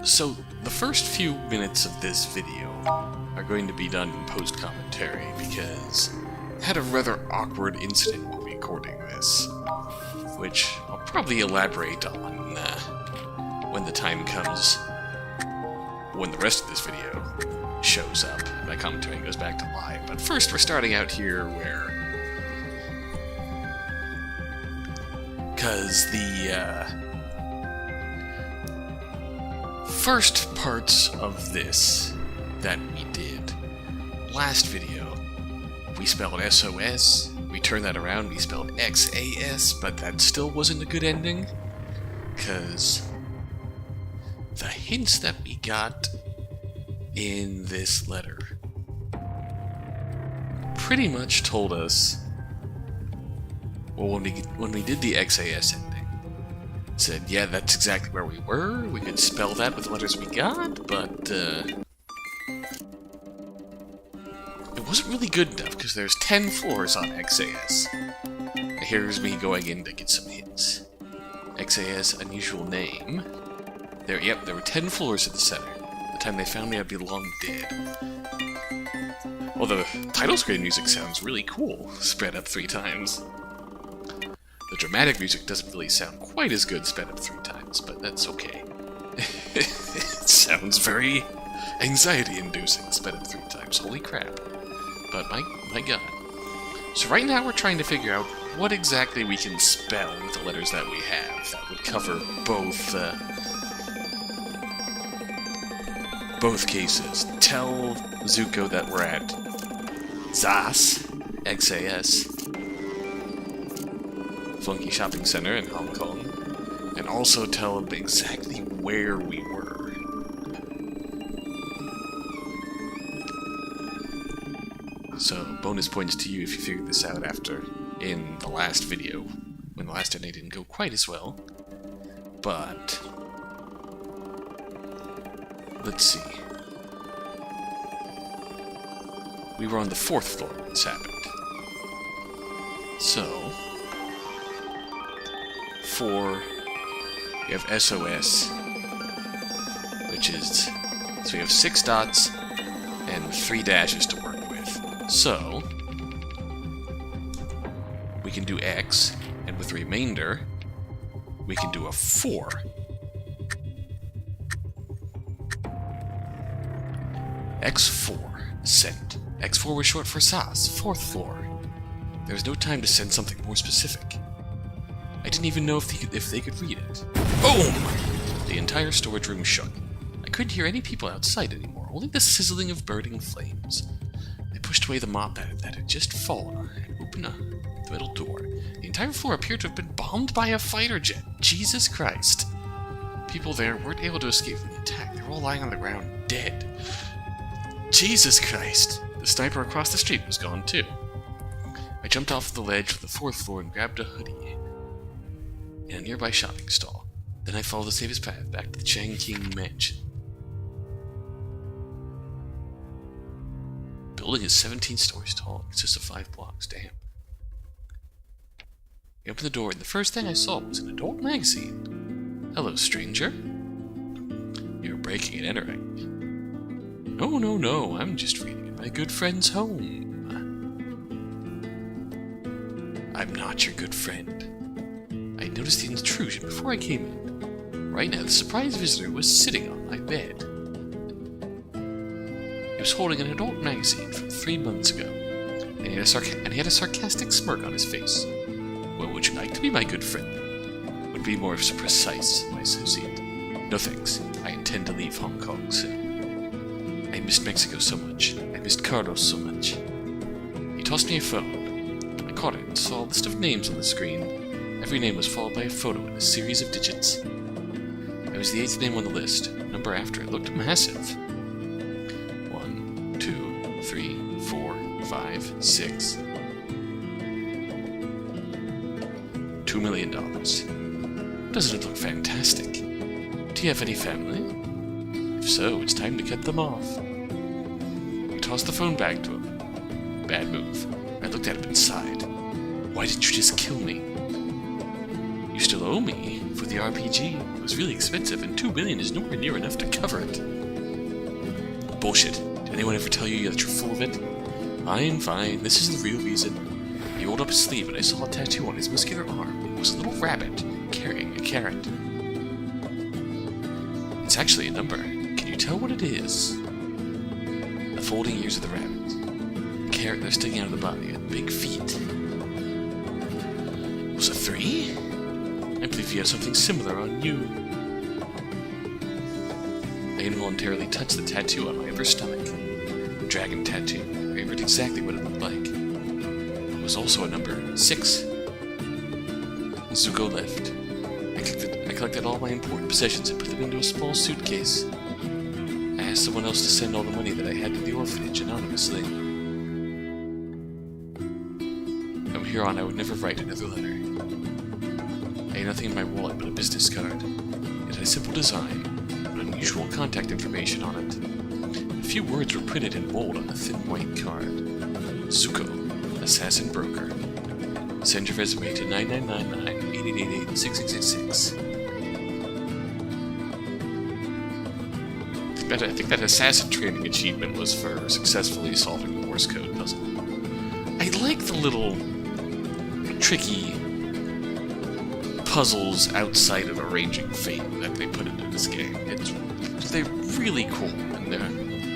So, the first few minutes of this video are going to be done in post-commentary because I had a rather awkward incident while recording this, which I'll probably elaborate on when the time comes when the rest of this video shows up. My commentary goes back to live. But first, we're starting out here where... because the first parts of this that we did last video, we spelled SOS, we turned that around, we spelled XAS, but that still wasn't a good ending, because the hints that we got in this letter pretty much told us, well, when we did the XAS ending, it said, yeah, that's exactly where we were, we could spell that with the letters we got, but it wasn't really good enough, because there's 10 floors on XAS. Here's me going in to get some hints. XAS, unusual name. There were 10 floors at the center. By the time they found me, I'd be long dead. Well, the title screen music sounds really cool, spread up 3 times. The dramatic music doesn't really sound quite as good sped up 3 times, but that's okay. It sounds very anxiety-inducing sped up 3 times, holy crap. But my god. So right now we're trying to figure out what exactly we can spell with the letters that we have that would cover both cases. Tell Zuko that we're at ZAS, XAS, Funky Shopping Center in Hong Kong, and also tell him exactly where we were. So, bonus points to you if you figured this out after in the last video, when the last ending didn't go quite as well. But let's see. We were on the 4th floor when this happened. So, we have SOS, which is, so we have 6 dots and 3 dashes to work with. So, we can do X, and with remainder, we can do a 4. X4, send. X4 was short for SAS, 4th floor. There was no time to send something more specific. I didn't even know if they could read it. Boom! The entire storage room shook. I couldn't hear any people outside anymore, only the sizzling of burning flames. I pushed away the mop that had just fallen and opened the middle door. The entire floor appeared to have been bombed by a fighter jet. Jesus Christ. People there weren't able to escape from the attack. They were all lying on the ground, dead. Jesus Christ. The sniper across the street was gone too. I jumped off the ledge of the 4th floor and grabbed a hoodie in a nearby shopping stall. Then I followed the safest path back to the Chang King mansion. The building is 17 stories tall and consists of 5 blocks. Damn. I opened the door, and the first thing I saw was an adult magazine. Hello, stranger. You're breaking and entering. No, I'm just reading in my good friend's home. I'm not your good friend. I noticed the intrusion before I came in. Right now, the surprise visitor was sitting on my bed. He was holding an adult magazine from 3 months ago, and he had a sarcastic smirk on his face. Well, would you like to be my good friend? Would be more precise, my associate. No thanks. I intend to leave Hong Kong soon. I missed Mexico so much. I missed Carlos so much. He tossed me a phone. I caught it and saw a list of names on the screen. Every name was followed by a photo and a series of digits. I was the 8th name on the list. The number after it looked massive. 1, 2, 3, 4, 5, 6. $2 million. Doesn't it look fantastic? Do you have any family? If so, it's time to cut them off. I tossed the phone back to him. Bad move. I looked at him and sighed. Why didn't you just kill me? You still owe me for with the RPG. It was really expensive, and $2 million is nowhere near enough to cover it. Bullshit. Did anyone ever tell you that you're full of it? Fine. This is the real reason. He rolled up his sleeve, and I saw a tattoo on his muscular arm. It was a little rabbit carrying a carrot. It's actually a number. Can you tell what it is? The folding ears of the rabbit. The carrot they're sticking out of the body, and big feet. Was it 3? I believe you have something similar on you. I involuntarily touched the tattoo on my upper stomach. The dragon tattoo. I remembered exactly what it looked like. It was also a number 6. Zuko left. I collected all my important possessions and put them into a small suitcase. I asked someone else to send all the money that I had to the orphanage anonymously. From here on, I would never write another letter. I had nothing in my wallet but a business card. It had a simple design, but unusual contact information on it. A few words were printed in bold on the thin white card. Zuko, Assassin Broker. Send your resume to 9999-8888-6666. I think that assassin training achievement was for successfully solving the Morse code puzzle. I like the little tricky puzzles outside of arranging fate that they put into this game. They're really cool, and they're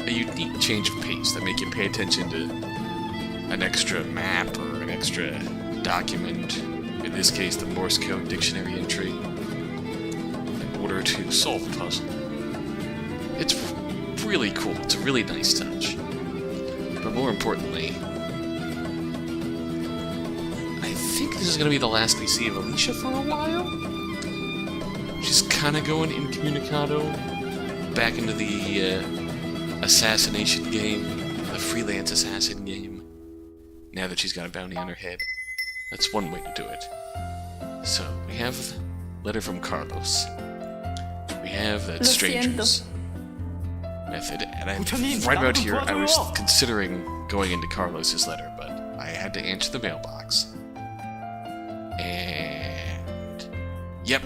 a unique change of pace that make you pay attention to an extra map or an extra document, in this case the Morse code dictionary entry, in order to solve the puzzle. It's really cool. It's a really nice touch. But more importantly, I think this is going to be the last we see of Alicia for a while. She's kind of going incommunicado back into the assassination game, the freelance assassin game, now that she's got a bounty on her head. That's one way to do it. So, we have a letter from Carlos. We have that strangers method, and right about here, I was considering going into Carlos's letter, but I had to answer the mailbox. And yep,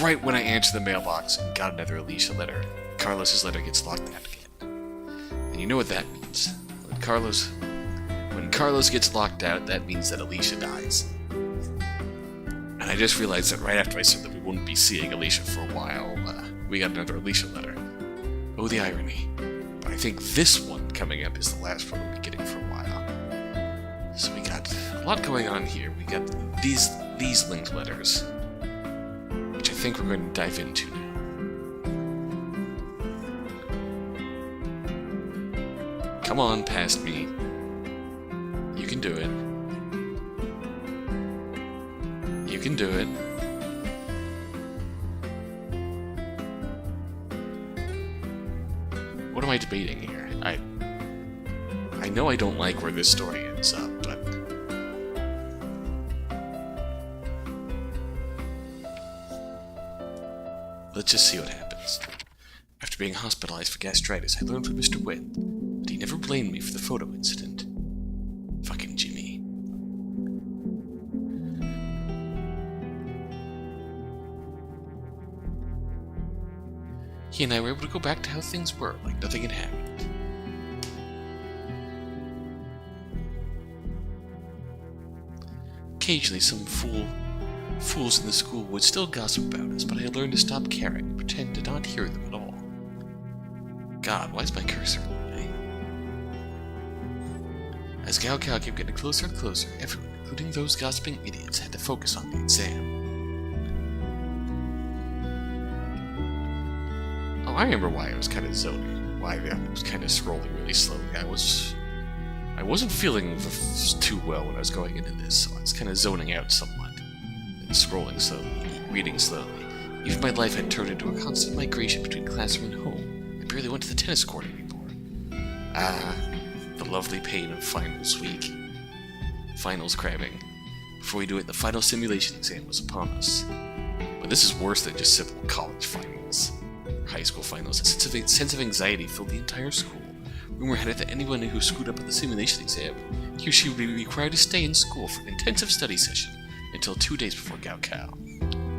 right when I answered the mailbox and got another Alicia letter, Carlos's letter gets locked out again. And you know what that means. When Carlos gets locked out, that means that Alicia dies. And I just realized that right after I said that we wouldn't be seeing Alicia for a while, we got another Alicia letter. Oh, the irony. But I think this one coming up is the last one we'll be getting for a while. So we got a lot going on here. We got these linked letters, which I think we're going to dive into now. Come on, past me. You can do it. You can do it. What am I debating here? I know I don't like where this story ends up, but let's just see what happens. After being hospitalized for gastritis, I learned from Mr. Wendt that he never blamed me for the photo incident. Fucking Jimmy. He and I were able to go back to how things were, like nothing had happened. Occasionally, some fools in the school would still gossip about us, but I had learned to stop caring and pretend to not hear them at all. God, why is my cursor away? As Gao Kao kept getting closer and closer, everyone, including those gossiping idiots, had to focus on the exam. Oh, I remember why I was kind of zoning. Why I was kind of scrolling really slowly. I wasn't feeling too well when I was going into this, so I was kind of zoning out somewhat. And scrolling slowly, reading slowly. Even my life had turned into a constant migration between classroom and home. I barely went to the tennis court anymore. Ah, the lovely pain of finals week. Finals cramming. Before we knew it, the final simulation exam was upon us. But this is worse than just simple college finals. High school finals. A sense of anxiety filled the entire school. Rumor had it that anyone who screwed up at the simulation exam, he or she would be required to stay in school for an intensive study session until 2 days before Gao Kao.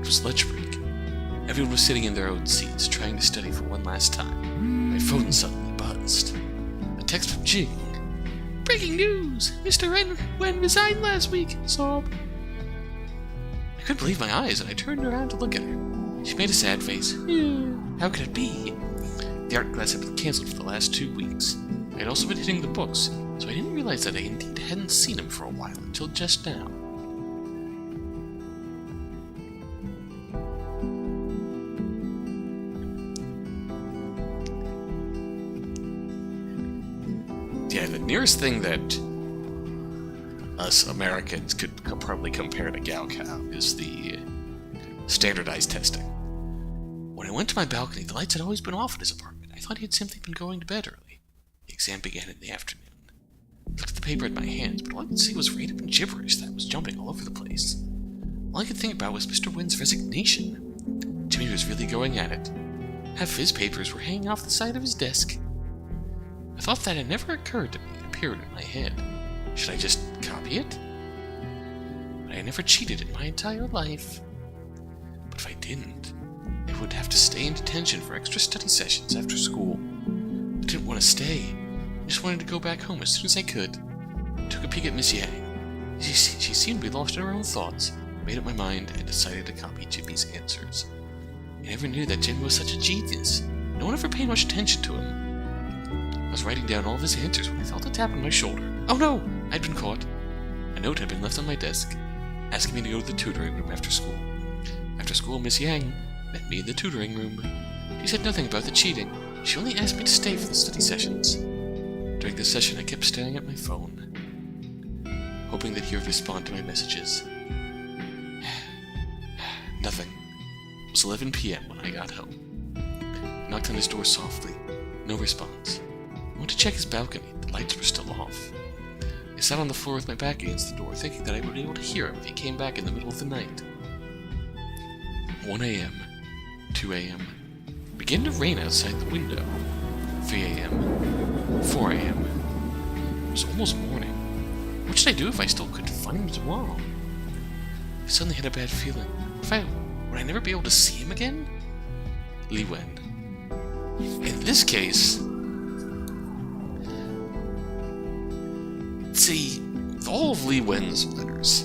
It was lunch break. Everyone was sitting in their own seats, trying to study for one last time. My phone suddenly buzzed. A text from Jing. "Breaking news! Mr. Wen resigned last week," sob. I couldn't believe my eyes, and I turned around to look at her. She made a sad face. How could it be? The art class had been cancelled for the last 2 weeks. I had also been hitting the books, so I didn't realize that I indeed hadn't seen him for a while until just now. Yeah, the nearest thing that us Americans could probably compare to Gaokao is the standardized testing. When I went to my balcony, the lights had always been off in his apartment. I thought he had simply been going to bed early. The exam began in the afternoon. I looked at the paper in my hands, but all I could see was random gibberish that was jumping all over the place. All I could think about was Mr. Wen's resignation. Jimmy was really going at it. Half of his papers were hanging off the side of his desk. I thought that had never occurred to me. It appeared in my head. Should I just copy it? But I never cheated in my entire life. But if I didn't, I would have to stay in detention for extra study sessions after school. I didn't want to stay. I just wanted to go back home as soon as I could. I took a peek at Miss Yang. She seemed to be lost in her own thoughts. I made up my mind and decided to copy Jimmy's answers. I never knew that Jimmy was such a genius. No one ever paid much attention to him. I was writing down all of his answers when I felt a tap on my shoulder. Oh no! I'd been caught. A note had been left on my desk, asking me to go to the tutoring room after school. After school, Miss Yang met me in the tutoring room. She said nothing about the cheating. She only asked me to stay for the study sessions. During the session, I kept staring at my phone, hoping that he would respond to my messages. Nothing. It was 11 p.m. when I got home. I knocked on his door softly. No response. I went to check his balcony. The lights were still off. I sat on the floor with my back against the door, thinking that I would be able to hear him if he came back in the middle of the night. 1 a.m. 2 a.m. It began to rain outside the window. 3 a.m. 4 a.m. It was almost morning. What should I do if I still couldn't find him tomorrow? I suddenly had a bad feeling. Would I never be able to see him again? Li Wen. In this case, see, with all of Li Wen's letters,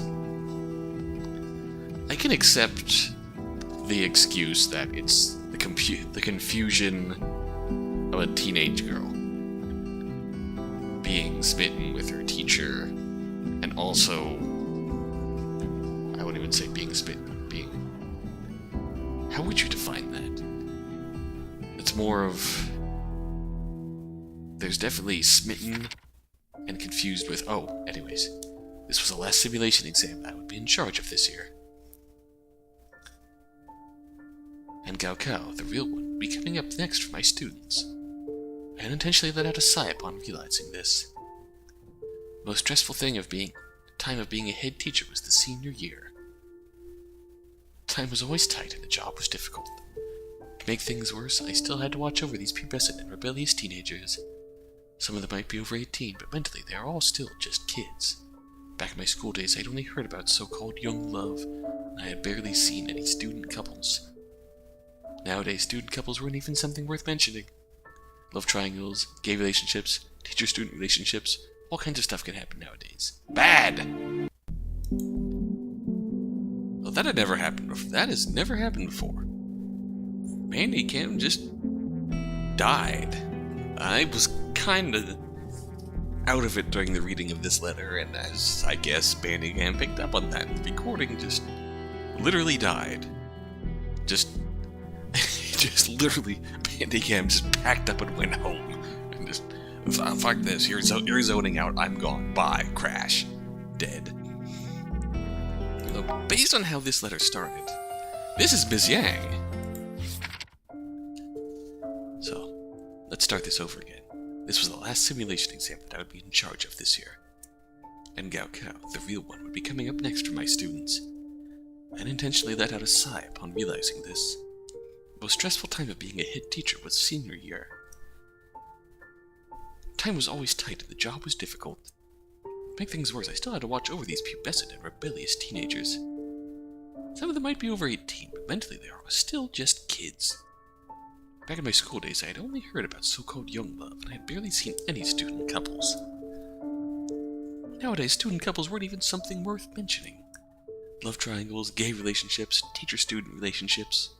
I can accept the excuse that it's the confusion of a teenage girl being smitten with her teacher, and also, I wouldn't even say being smitten, how would you define that? It's more of, there's definitely smitten and confused with, oh, anyways, this was the last simulation exam I would be in charge of this year. And Gaokao, the real one, would be coming up next for my students. I unintentionally let out a sigh upon realizing this. The most stressful time of being a head teacher was the senior year. Time was always tight and the job was difficult. To make things worse, I still had to watch over these pubescent and rebellious teenagers. Some of them might be over 18, but mentally they are all still just kids. Back in my school days, I'd only heard about so-called young love, and I had barely seen any student couples. Nowadays, student couples weren't even something worth mentioning. Love triangles, gay relationships, teacher-student relationships, all kinds of stuff can happen nowadays. Bad! Well, that had never happened before. That has never happened before. Mandy Cam just died. I was kind of out of it during the reading of this letter, and as I guess Bandy Cam picked up on that, the recording just literally died. Just literally, Bandy Cam just packed up and went home. And just, fuck this, you're zoning out, I'm gone, bye, crash, dead. Based on how this letter started, this is Miss Yang. So, let's start this over again. This was the last simulation exam that I would be in charge of this year. And Gaokao, the real one, would be coming up next for my students. I unintentionally let out a sigh upon realizing this. The most stressful time of being a head teacher was senior year. Time was always tight and the job was difficult. To make things worse, I still had to watch over these pubescent and rebellious teenagers. Some of them might be over 18, but mentally they are still just kids. Back in my school days, I had only heard about so-called young love, and I had barely seen any student couples. Nowadays, student couples weren't even something worth mentioning. Love triangles, gay relationships, teacher-student relationships.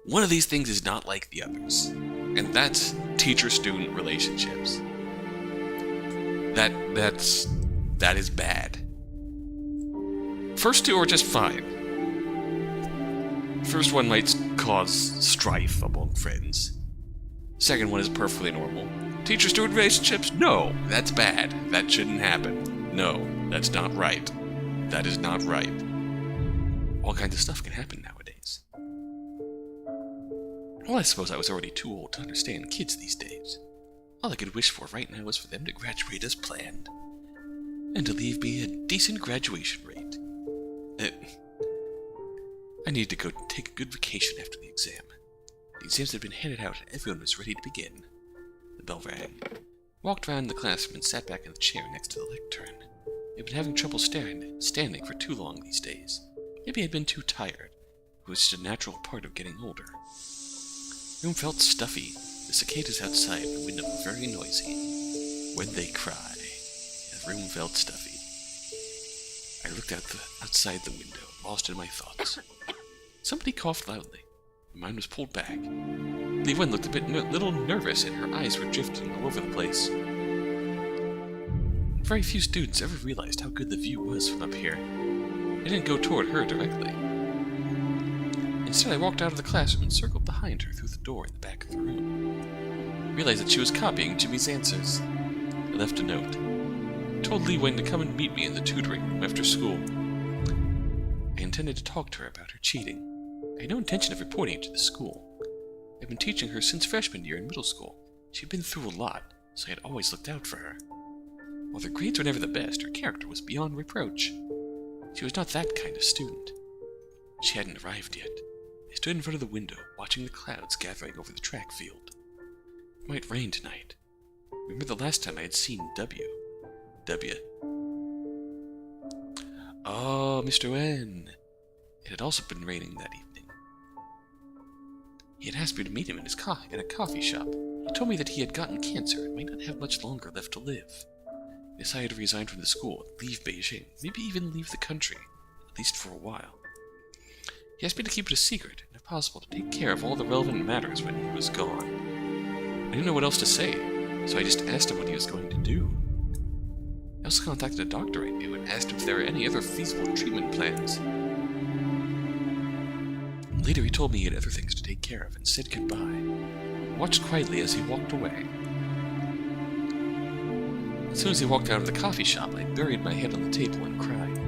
One of these things is not like the others, and that's teacher-student relationships. That is bad. First two are just fine. First one might cause strife among friends. Second one is perfectly normal. Teacher-student relationships? No, that's bad. That shouldn't happen. No, that's not right. That is not right. All kinds of stuff can happen nowadays. Well, I suppose I was already too old to understand kids these days. All I could wish for right now was for them to graduate as planned. And to leave me a decent graduation rate. I needed to go take a good vacation after the exam. The exams had been handed out and everyone was ready to begin. The bell rang. Walked around the classroom and sat back in the chair next to the lectern. I'd been having trouble standing for too long these days. Maybe I'd been too tired. It was just a natural part of getting older. The room felt stuffy. The cicadas outside the window were very noisy. When they cry, the room felt stuffy. I looked outside the window, lost in my thoughts. Somebody coughed loudly. My mind was pulled back. Leewen looked a little nervous, and her eyes were drifting all over the place. Very few students ever realized how good the view was from up here. I didn't go toward her directly. Instead, I walked out of the classroom and circled behind her through the door in the back of the room. I realized that she was copying Jimmy's answers. I left a note. I told Leewen to come and meet me in the tutoring room after school. I intended to talk to her about her cheating. I had no intention of reporting it to the school. I'd been teaching her since freshman year in middle school. She'd been through a lot, so I had always looked out for her. While her grades were never the best, her character was beyond reproach. She was not that kind of student. She hadn't arrived yet. I stood in front of the window, watching the clouds gathering over the track field. It might rain tonight. Remember the last time I had seen W. Oh, Mr. N. It had also been raining that evening. He had asked me to meet him in a coffee shop. He told me that he had gotten cancer and might not have much longer left to live. He decided to resign from the school, leave Beijing, maybe even leave the country, at least for a while. He asked me to keep it a secret, and if possible, to take care of all the relevant matters when he was gone. I didn't know what else to say, so I just asked him what he was going to do. I also contacted a doctor I knew and asked him if there were any other feasible treatment plans. Later he told me he had other things to take care of and said goodbye. I watched quietly as he walked away. As soon as he walked out of the coffee shop, I buried my head on the table and cried.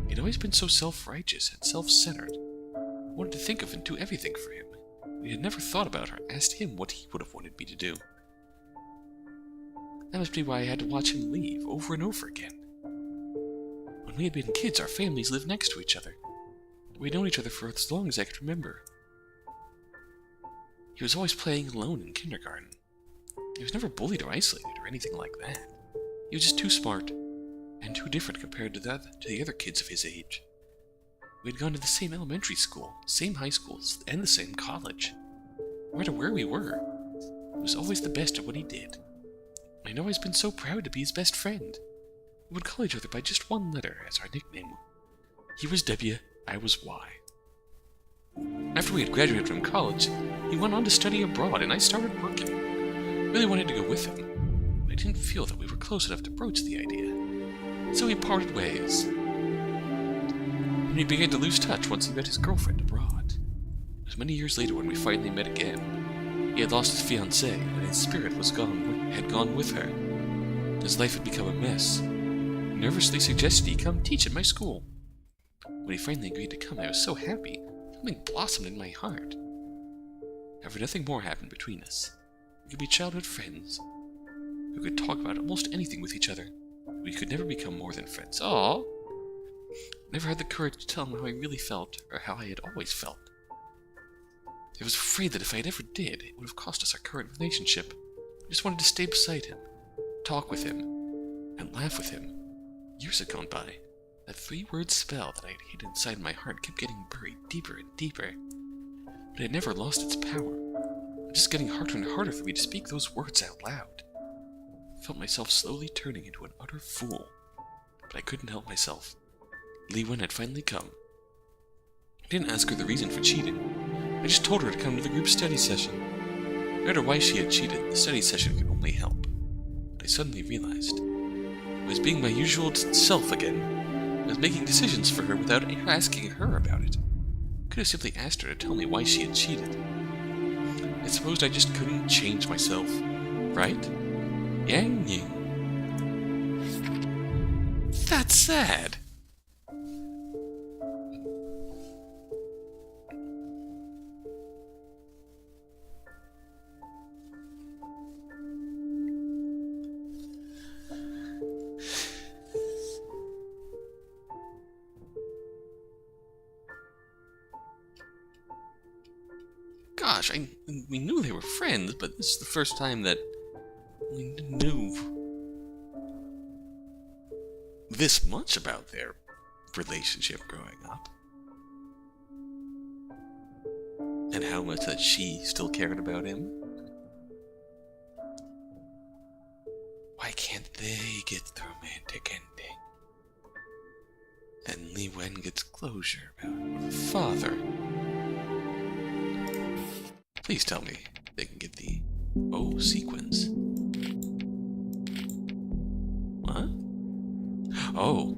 He'd always been so self-righteous and self-centered. I wanted to think of and do everything for him. I had never thought about or asked him what he would have wanted me to do. That must be why I had to watch him leave over and over again. When we had been kids, our families lived next to each other. We'd known each other for as long as I could remember. He was always playing alone in kindergarten. He was never bullied or isolated or anything like that. He was just too smart and too different compared to the other kids of his age. We had gone to the same elementary school, same high schools, and the same college. No matter where we were, he was always the best at what he did. I'd always been so proud to be his best friend. We would call each other by just one letter as our nickname. He was W, I was Y. After we had graduated from college, he went on to study abroad and I started working. I really wanted to go with him, but I didn't feel that we were close enough to broach the idea. So we parted ways. And we began to lose touch once he met his girlfriend abroad. It was many years later when we finally met again. He had lost his fiancée, and his spirit had gone with her. His life had become a mess. He nervously suggested he come teach at my school. When he finally agreed to come, I was so happy. Something blossomed in my heart. However, nothing more happened between us. We could be childhood friends. We could talk about almost anything with each other. We could never become more than friends. Aww! Never had the courage to tell him how I really felt, or how I had always felt. I was afraid that if I ever did, it would have cost us our current relationship. I just wanted to stay beside him, talk with him, and laugh with him. Years had gone by. That three-word spell that I had hid inside my heart kept getting buried deeper and deeper, but it had never lost its power. It was just getting harder and harder for me to speak those words out loud. I felt myself slowly turning into an utter fool, but I couldn't help myself. Li Wen had finally come. I didn't ask her the reason for cheating. I just told her to come to the group study session. No matter why she had cheated, the study session could only help. But I suddenly realized I was being my usual self again. I was making decisions for her without asking her about it. I could have simply asked her to tell me why she had cheated. I supposed I just couldn't change myself, right? Yang Ying. That's sad. Gosh, we knew they were friends, but this is the first time that we knew this much about their relationship growing up. And how much that she still cared about him. Why can't they get the romantic ending? And Li Wen gets closure about her father. Please tell me they can get the O sequence. What? Oh.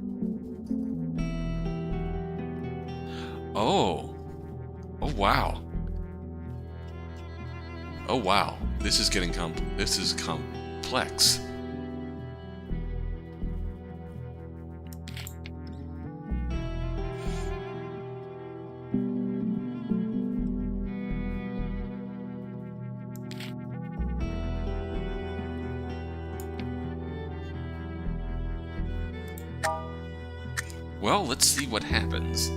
Oh. Oh, wow. Oh, wow. This is getting complex. Well, let's see what happens.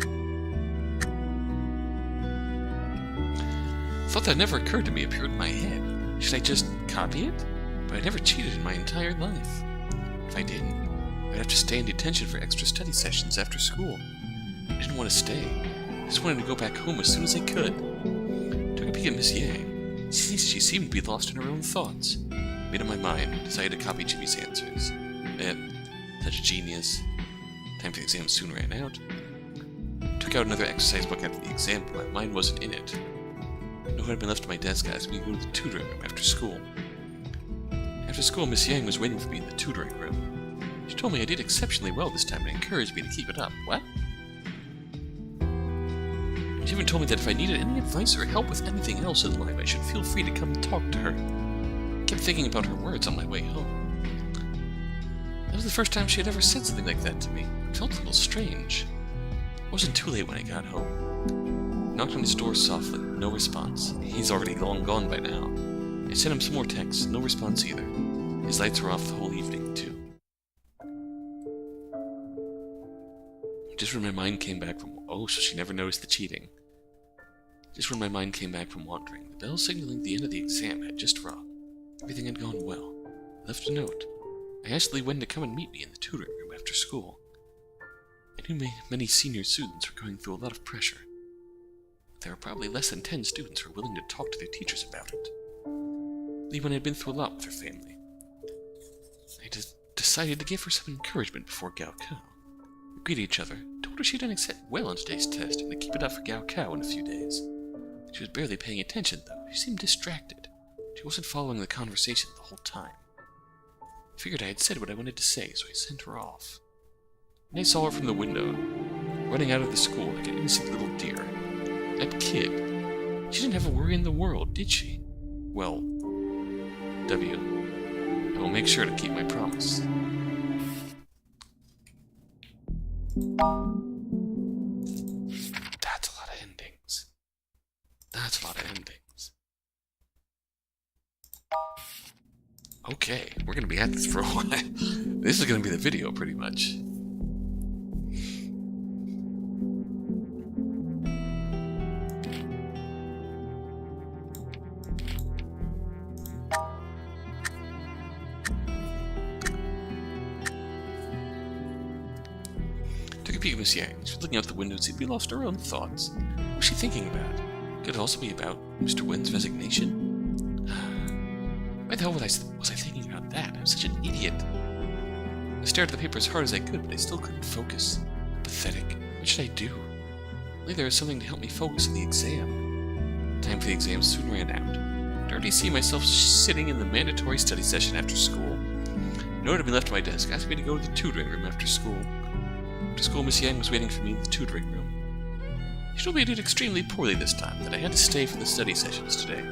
Thought that never occurred to me appeared in my head. Should I just copy it? But I never cheated in my entire life. If I didn't, I'd have to stay in detention for extra study sessions after school. I didn't want to stay. I just wanted to go back home as soon as I could. Took a peek at Miss Yang. She seemed to be lost in her own thoughts. Made up my mind, decided to copy Jimmy's answers. Such a genius. Time for the exam soon ran out. Took out another exercise book after the exam, but my mind wasn't in it. No one had been left at my desk asked me to go to the tutoring room after school. After school, Miss Yang was waiting for me in the tutoring room. She told me I did exceptionally well this time and encouraged me to keep it up. What? She even told me that if I needed any advice or help with anything else in life, I should feel free to come and talk to her. I kept thinking about her words on my way home. That was the first time she had ever said something like that to me. It felt a little strange. It wasn't too late when I got home. Knocked on his door softly, no response. He's already long gone by now. I sent him some more texts, no response either. His lights were off the whole evening, too. Just when my mind came back from... Oh, so she never noticed the cheating. Just when my mind came back from wandering, the bell signaling the end of the exam had just rung. Everything had gone well. I left a note. I asked Li Wen to come and meet me in the tutoring room after school. I knew many senior students were going through a lot of pressure. There were probably less than 10 students who were willing to talk to their teachers about it. Li Wen had been through a lot with her family. I decided to give her some encouragement before Gaokao. We greeted each other, told her she'd done well on today's test and to keep it up for Gaokao in a few days. She was barely paying attention, though. She seemed distracted. She wasn't following the conversation the whole time. I figured I had said what I wanted to say, so I sent her off. And I saw her from the window, running out of the school like an innocent little deer. That kid. She didn't have a worry in the world, did she? Well, I will make sure to keep my promise. That's a lot of endings. That's a lot of endings. Okay, we're gonna be at this for a while. This is gonna be the video, pretty much. Took a peek at Miss Yang. She was looking out the window and seemed to be lost in her own thoughts. What was she thinking about? Could it also be about Mr. Wen's resignation? Why the hell was I thinking about that? I'm such an idiot. I stared at the paper as hard as I could, but I still couldn't focus. Pathetic. What should I do? Only there was something to help me focus on the exam. Time for the exam soon ran out. I'd already see myself sitting in the mandatory study session after school. A note had been left at my desk asking me to go to the tutoring room after school. After school, Miss Yang was waiting for me in the tutoring room. She told me I did extremely poorly this time, that I had to stay for the study sessions today.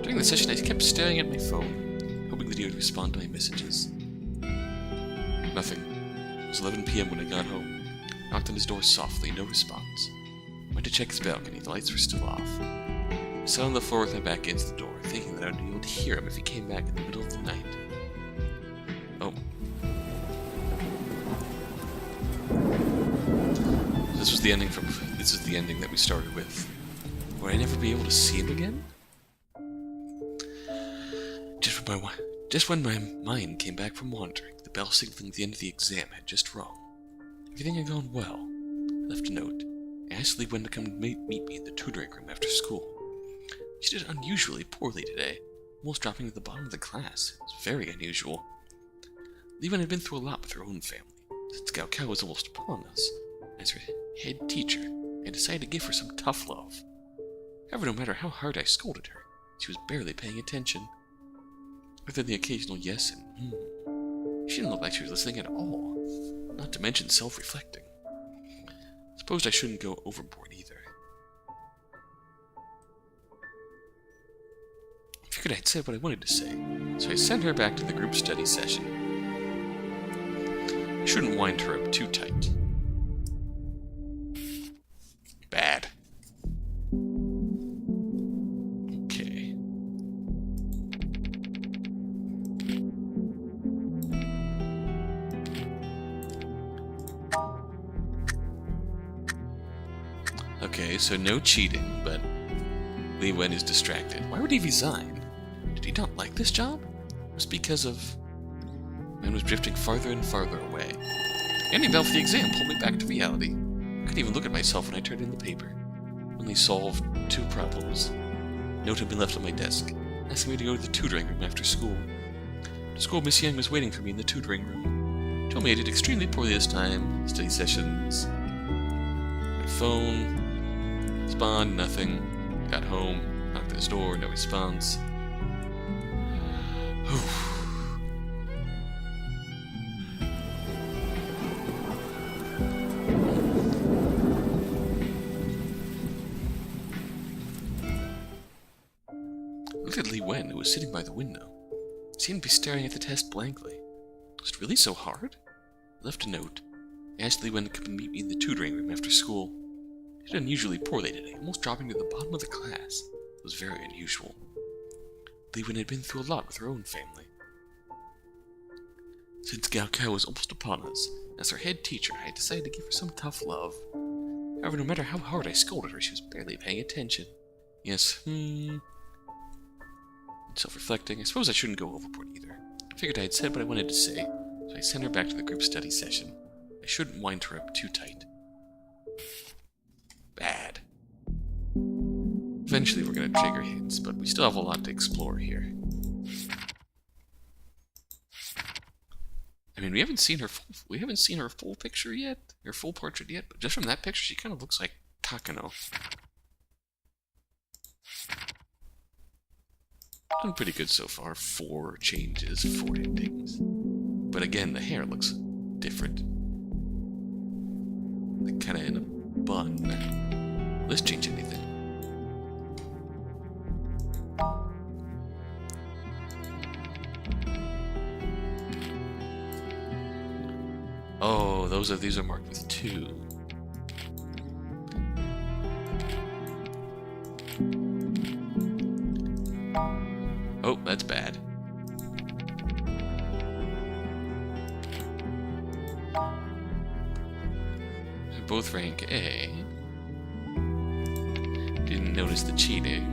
During the session, I kept staring at my phone, hoping that he would respond to my messages. Nothing. It was 11 p.m. when I got home. I knocked on his door softly, no response. I went to check his balcony, the lights were still off. I sat on the floor with my back against the door, thinking that I would be able to hear him if he came back in the middle of the night. Oh. This is the ending that we started with. Would I never be able to see him again? Just when my mind came back from wandering, the bell signaling the end of the exam had just rung. Everything had gone well. I left a note. I asked Lee when to come meet me in the tutoring room after school. She did unusually poorly today, almost dropping to the bottom of the class. It was very unusual. Lee had been through a lot with her own family, since Cao Cao was almost upon us. As her head teacher, I decided to give her some tough love. However, no matter how hard I scolded her, she was barely paying attention. Other than the occasional yes and she didn't look like she was listening at all, not to mention self-reflecting. Suppose I shouldn't go overboard either. I figured I'd said what I wanted to say, so I sent her back to the group study session. I shouldn't wind her up too tight. Bad. Okay. Okay, so no cheating, but Li Wen is distracted. Why would he resign? Did he not like this job? It was because of... Man was drifting farther and farther away. The ending bell for the exam pulled me back to reality. I couldn't even look at myself when I turned in the paper. Only solved 2 problems. A note had been left on my desk, asking me to go to the tutoring room after school. After school, Miss Yang was waiting for me in the tutoring room. Told me I did extremely poorly this time. Study sessions. My phone. Respond, nothing. Got home, knocked on his door, no response. Looked at Li Wen, who was sitting by the window. He seemed to be staring at the test blankly. Was it really so hard? I left a note. I asked Li Wen to come and meet me in the tutoring room after school. She did unusually poorly today, almost dropping to the bottom of the class. It was very unusual. Li Wen had been through a lot with her own family. Since Cao Cao was almost upon us, as her head teacher, I decided to give her some tough love. However, no matter how hard I scolded her, she was barely paying attention. Yes, Self-reflecting, I suppose I shouldn't go overboard either. I figured I had said what I wanted to say, so I sent her back to the group study session. I shouldn't wind her up too tight. Bad. Eventually we're going to trigger hints, but we still have a lot to explore here. I mean, we haven't seen her full picture yet, her full portrait yet, but just from that picture she kind of looks like Takano. Done pretty good so far. 4 changes, 4 endings. But again, the hair looks different. Like kind of in a bun. Let's change anything. Oh, these are marked with 2. Oh, that's bad. They're both rank A. Didn't notice the cheating.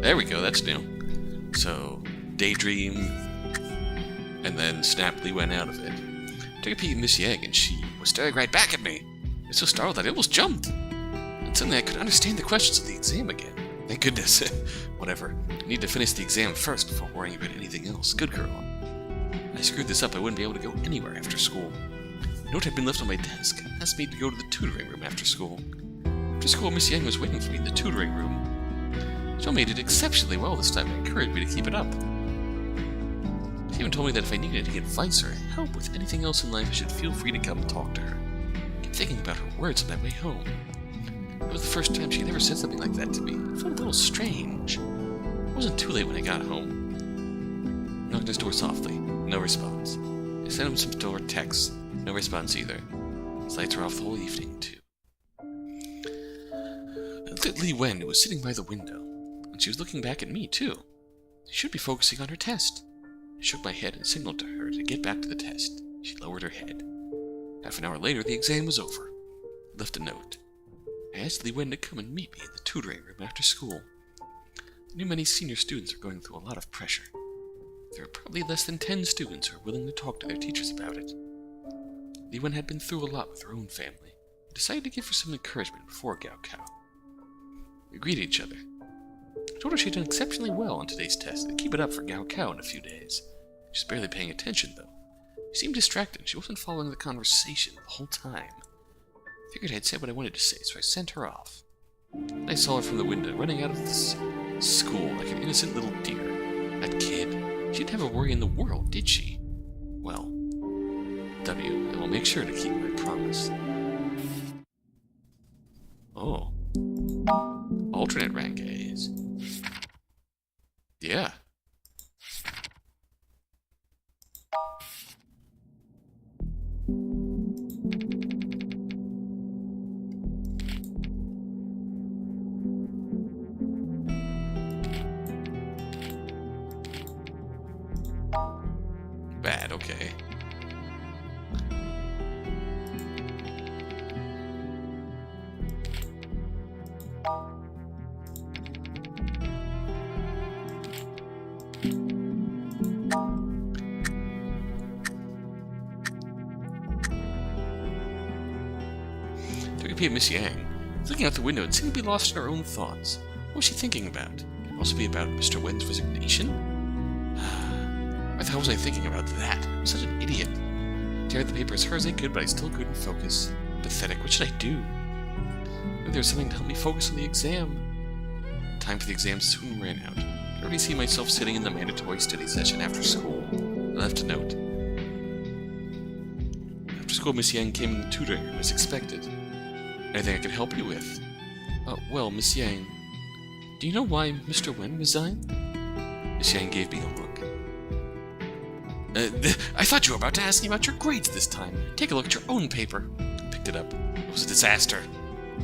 There we go, that's new. So, daydream, and then snap Li Wen out of it. Took a peek at Miss Yang, and she was staring right back at me. I was so startled that I almost jumped. And suddenly I could understand the questions of the exam again. Thank goodness. Whatever. I need to finish the exam first before worrying about anything else. Good girl. If I screwed this up, I wouldn't be able to go anywhere after school. A note had been left on my desk. It asked me to go to the tutoring room after school. After school, Miss Yang was waiting for me in the tutoring room. She made it exceptionally well this time and encouraged me to keep it up. She even told me that if I needed any advice or help with anything else in life, I should feel free to come and talk to her. I kept thinking about her words on my way home. It was the first time she had ever said something like that to me. It felt a little strange. It wasn't too late when I got home. I knocked on his door softly. No response. I sent him some store texts. No response either. His lights were off the whole evening, too. I looked at Li Wen, who was sitting by the window, and she was looking back at me, too. She should be focusing on her test. I shook my head and signaled to her to get back to the test. She lowered her head. Half an hour later, the exam was over. I left a note. I asked Li Wen to come and meet me in the tutoring room after school. I knew many senior students are going through a lot of pressure. There are probably less than 10 students who are willing to talk to their teachers about it. Li Wen had been through a lot with her own family. I decided to give her some encouragement before Gaokao. We greeted each other. I told her she had done exceptionally well on today's test and keep it up for Gaokao in a few days. She was barely paying attention, though. She seemed distracted and she wasn't following the conversation the whole time. I figured I had said what I wanted to say, so I sent her off. And I saw her from the window, running out of this school like an innocent little deer. That kid, she didn't have a worry in the world, did she? Well, I will make sure to keep my promise. Oh. Alternate rank A's. Yeah. Bad, okay. Took a peek at Miss Yang. Looking out the window and seemed to be lost in her own thoughts. What was she thinking about? Could it also be about Mr. Wen's resignation? Why the hell was I thinking about that? I'm such an idiot. Tear the paper as hard as I could, but I still couldn't focus. Pathetic. What should I do? Maybe there was something to help me focus on the exam. Time for the exam soon ran out. I already see myself sitting in the mandatory study session after school. I left a note. After school, Miss Yang came in the tutoring room as expected. Anything I could help you with? Well, Miss Yang, do you know why Mr. Wen resigned? Miss Yang gave me a look. I thought you were about to ask me about your grades this time. Take a look at your own paper. I picked it up. It was a disaster.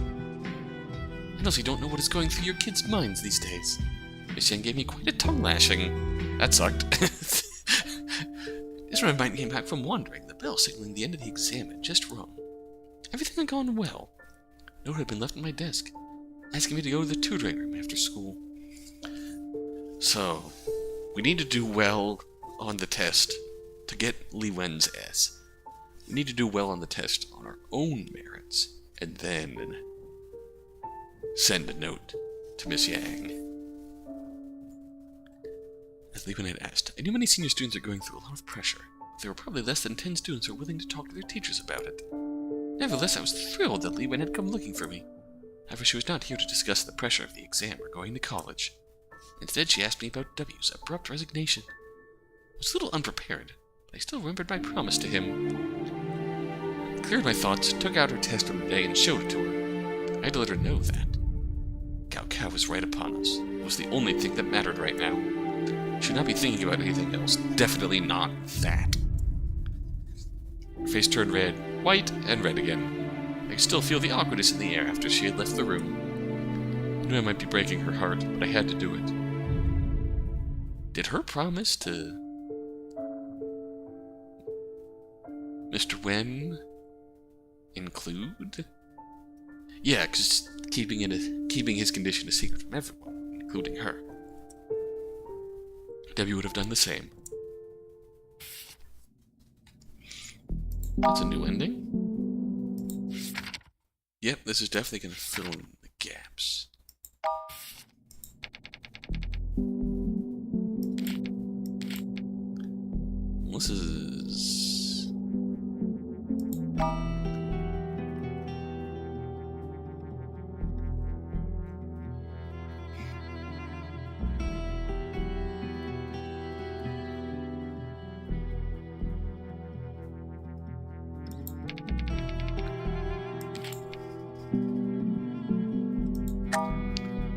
I honestly don't know what is going through your kids' minds these days. Miss Yang gave me quite a tongue lashing. That sucked. This reminded me back from wandering. The bell signaling the end of the exam had just rung. Everything had gone well. A note had been left on my desk, asking me to go to the tutoring room after school. So, we need to do well on the test to get Li Wen's S. We need to do well on the test on our own merits, and then send a note to Miss Yang. As Li Wen had asked, I knew many senior students are going through a lot of pressure. There were probably less than 10 students who were willing to talk to their teachers about it. Nevertheless, I was thrilled that Li Wen had come looking for me. However, she was not here to discuss the pressure of the exam or going to college. Instead, she asked me about W's abrupt resignation. I was a little unprepared, but I still remembered my promise to him. I cleared my thoughts, took out her test from the day, and showed it to her. I had to let her know that Gaokao was right upon us. It was the only thing that mattered right now. I should not be thinking about anything else. Definitely not that. Her face turned red, white, and red again. I could still feel the awkwardness in the air after she had left the room. I knew I might be breaking her heart, but I had to do it. Did her promise to Mr. Wen include? Yeah, because keeping his condition a secret from everyone, including her. Debbie would have done the same. That's a new ending? Yep, this is definitely going to fill in the gaps. This is...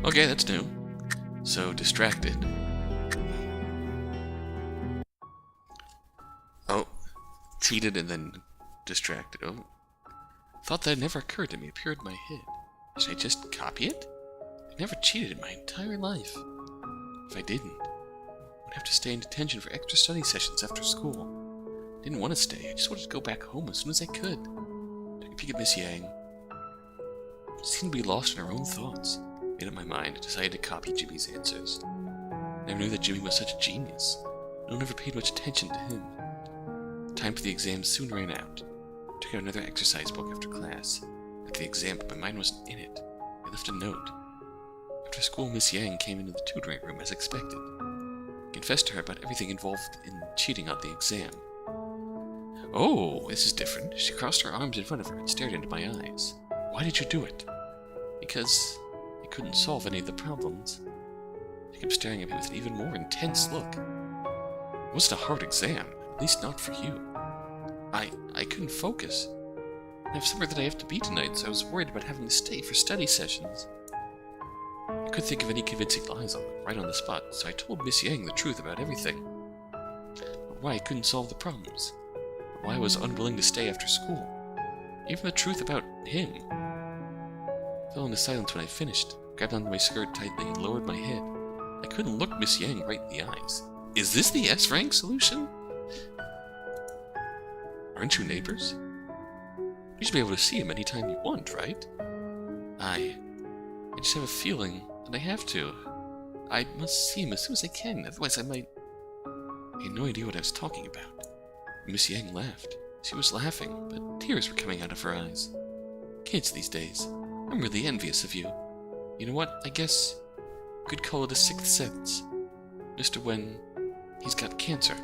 Okay, that's new. So, distracted. Oh, cheated and then distracted. Oh, thought that never occurred to me. Appeared in my head. Should I just copy it? I never cheated in my entire life. If I didn't, I'd have to stay in detention for extra study sessions after school. Didn't want to stay. I just wanted to go back home as soon as I could. Took a peek at Miss Yang. She seemed to be lost in her own thoughts. Made up my mind, decided to copy Jimmy's answers. Never knew that Jimmy was such a genius. No one ever paid much attention to him. Time for the exam soon ran out. I took out another exercise book after class. After the exam, but my mind wasn't in it. I left a note. After school, Miss Yang came into the tutoring room as expected. I confessed to her about everything involved in cheating on the exam. Oh, this is different. She crossed her arms in front of her and stared into my eyes. Why did you do it? Because I couldn't solve any of the problems. She kept staring at me with an even more intense look. It wasn't a hard exam, at least not for you. I couldn't focus. I have somewhere that I have to be tonight, so I was worried about having to stay for study sessions. I couldn't think of any convincing lies right on the spot, so I told Miss Yang the truth about everything. But why I couldn't solve the problems. But why I was unwilling to stay after school. Even the truth about him. I fell into silence when I finished, grabbed onto my skirt tightly, and lowered my head. I couldn't look Miss Yang right in the eyes. Is this the S-rank solution? Aren't you neighbors? You should be able to see him anytime you want, right? I just have a feeling that I have to. I must see him as soon as I can, otherwise I might... I had no idea what I was talking about. Miss Yang laughed. She was laughing, but tears were coming out of her eyes. Kids these days. I'm really envious of you. You know what? I guess you could call it a sixth sense. Mr. Wen, he's got cancer.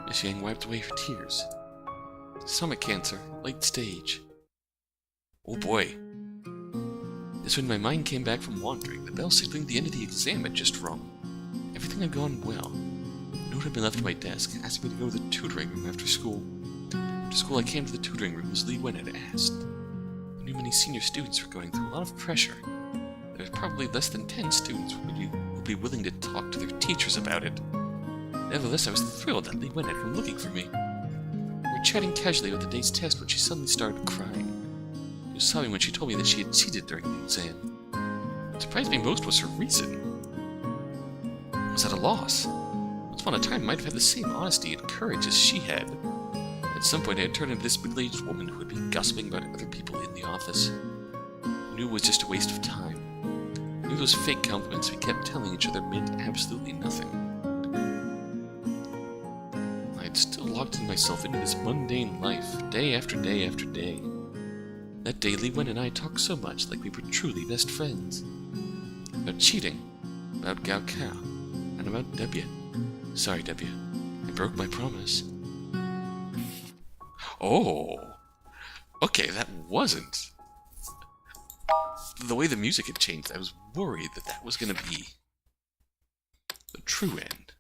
Miss Yang wiped away her tears. Stomach cancer, late stage. Oh boy. That's when my mind came back from wandering. The bell signaling the end of the exam had just rung. Everything had gone well. A note had been left at my desk, asking me to go to the tutoring room after school. After school, I came to the tutoring room as Li Wen had asked. I knew many senior students were going through a lot of pressure. There was probably less than 10 students who would be willing to talk to their teachers about it. Nevertheless, I was thrilled that Li Wen had come looking for me. We were chatting casually about the day's test when she suddenly started crying. She was sobbing when she told me that she had cheated during the exam. What surprised me most was her reason. I was at a loss. Once upon a time, I might have had the same honesty and courage as she had. At some point, I had turned into this middle-aged woman who would be gossiping about other people in the office. I knew it was just a waste of time. I knew those fake compliments we kept telling each other meant absolutely nothing. I had still locked myself into this mundane life, day after day after day. That day, Li Wen and I talked so much like we were truly best friends. About cheating, about Gao Kao, and about Debbie. Sorry, Debbie. I broke my promise. Oh! Okay, that wasn't... The way the music had changed, I was worried that that was going to be the true end.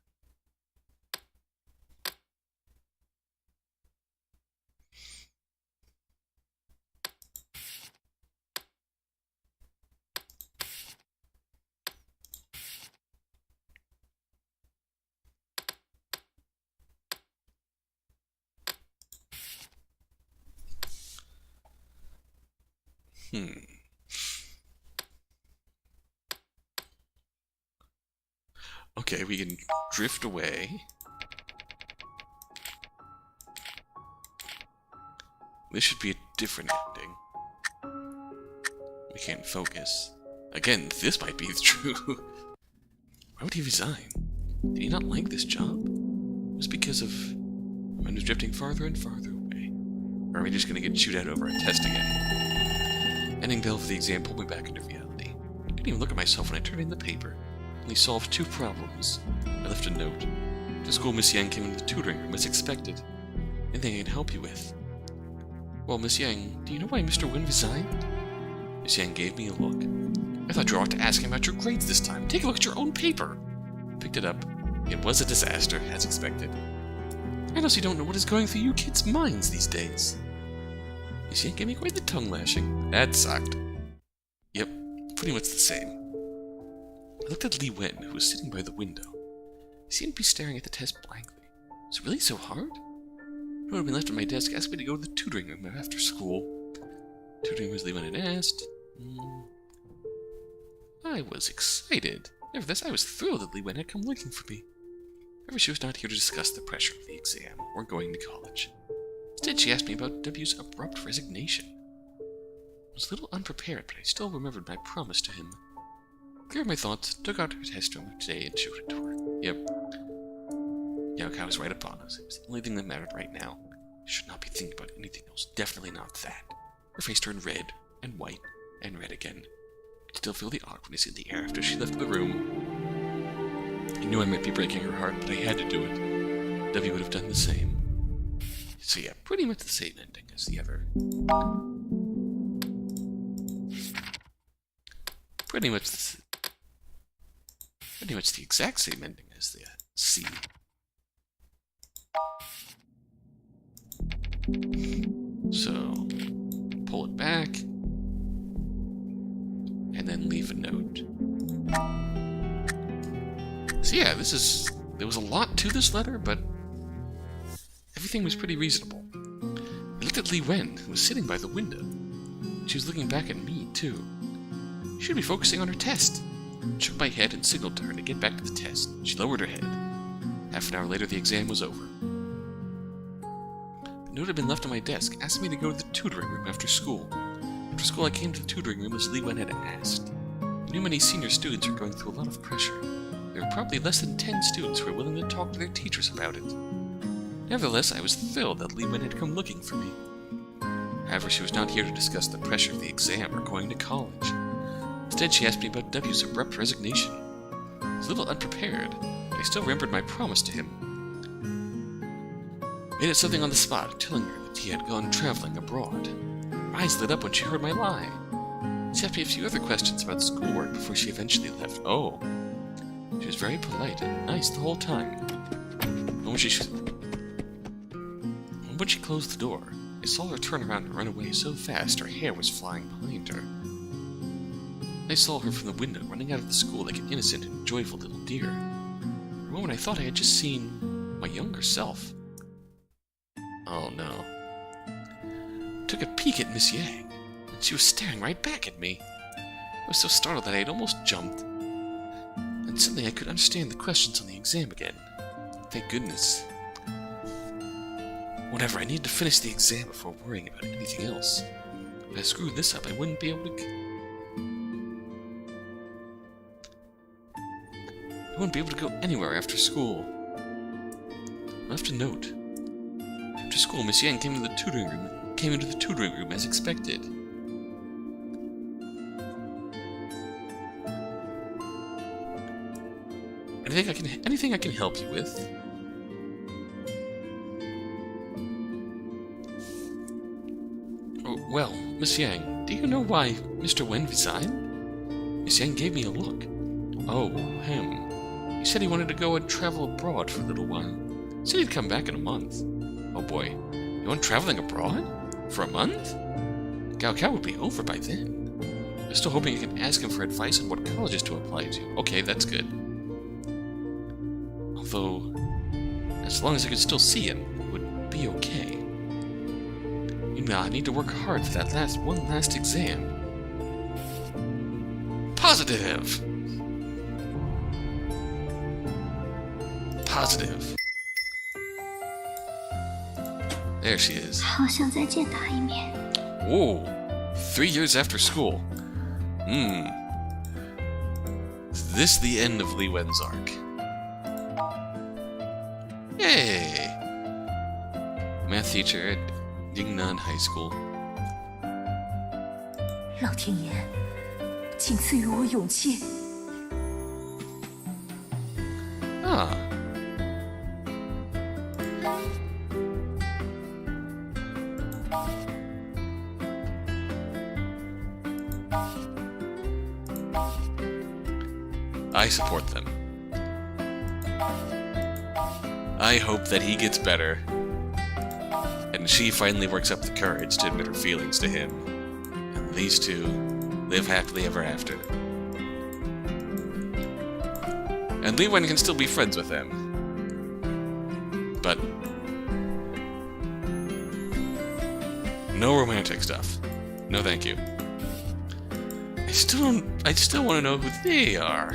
Okay, we can drift away. This should be a different ending. We can't focus. Again, this might be true. Why would he resign? Did he not like this job? It was because of... My mind was drifting farther and farther away. Or are we just going to get chewed out over a test again? Ending bell for the exam pulled me back into reality. I didn't even look at myself when I turned in the paper. I only solved 2 problems. I left a note. To school, Miss Yang came into the tutoring room as expected. Anything I can help you with? Well, Miss Yang, do you know why Mr. Wen resigned? Miss Yang gave me a look. I thought you ought to ask him about your grades this time. Take a look at your own paper. I picked it up. It was a disaster, as expected. I honestly don't know what is going through you kids' minds these days. Miss Yang gave me quite the tongue lashing. That sucked. Yep, pretty much the same. I looked at Li Wen, who was sitting by the window. He seemed to be staring at the test blankly. Was it really so hard? I would have been left at my desk, asked me to go to the tutoring room after school. Tutoring was Li Wen had asked. I was excited. Nevertheless, I was thrilled that Li Wen had come looking for me. However, she was not here to discuss the pressure of the exam or going to college. Instead, she asked me about W's abrupt resignation. I was a little unprepared, but I still remembered my promise to him. Cleared my thoughts, took out her test from today and showed it to her. Yep. Yao Kao was right upon us. It was the only thing that mattered right now. I should not be thinking about anything else. Definitely not that. Her face turned red, and white, and red again. I could still feel the awkwardness in the air after she left the room. I knew I might be breaking her heart, but I had to do it. W would have done the same. So yeah, pretty much the same ending as the other. Pretty much the exact same ending as the C. So, pull it back, and then leave a note. So yeah, there was a lot to this letter, but everything was pretty reasonable. I looked at Li Wen, who was sitting by the window. She was looking back at me, too. She should be focusing on her test. I shook my head and signaled to her to get back to the test. She lowered her head. Half an hour later, the exam was over. A note had been left on my desk, asking me to go to the tutoring room after school. After school, I came to the tutoring room as Li Wen had asked. I knew many senior students were going through a lot of pressure. There were probably less than 10 students who were willing to talk to their teachers about it. Nevertheless, I was thrilled that Li Wen had come looking for me. However, she was not here to discuss the pressure of the exam or going to college. Instead, she asked me about W's abrupt resignation. I was a little unprepared, but I still remembered my promise to him. Made it something on the spot, telling her that he had gone traveling abroad. Her eyes lit up when she heard my lie. She asked me a few other questions about schoolwork before she eventually left. Oh. She was very polite and nice the whole time. And when she closed the door, I saw her turn around and run away so fast her hair was flying behind her. I saw her from the window running out of the school like an innocent and joyful little deer. For a moment I thought I had just seen my younger self. Oh no. I took a peek at Miss Yang, and she was staring right back at me. I was so startled that I had almost jumped. And suddenly I could understand the questions on the exam again. Thank goodness. Whatever, I needed to finish the exam before worrying about anything else. If I screwed this up, I wouldn't be able to go anywhere after school. I left a note. After school, Miss Yang came into the tutoring room as expected. Anything I can help you with? Oh, well, Miss Yang, do you know why Mr. Wen resigned? Miss Yang gave me a look. Oh, him. He said he wanted to go and travel abroad for a little while. He said he'd come back in a month. Oh boy, you went traveling abroad? For a month? Gao Kao would be over by then. I'm still hoping you can ask him for advice on what colleges to apply to. Okay, that's good. Although, as long as I could still see him, it would be okay. Meanwhile, I need to work hard for that one last exam. Positive! Positive. There she is. 好想再见他一面。 Whoa! 3 years after school. Is this the end of Li Wen's arc? math teacher at Yingnan High School. 老天爷，请赐予我勇气。 Ah. I support them. I hope that he gets better, and she finally works up the courage to admit her feelings to him, and these two live happily ever after. And Li Wen can still be friends with them. But no romantic stuff. No thank you. I still want to know who they are.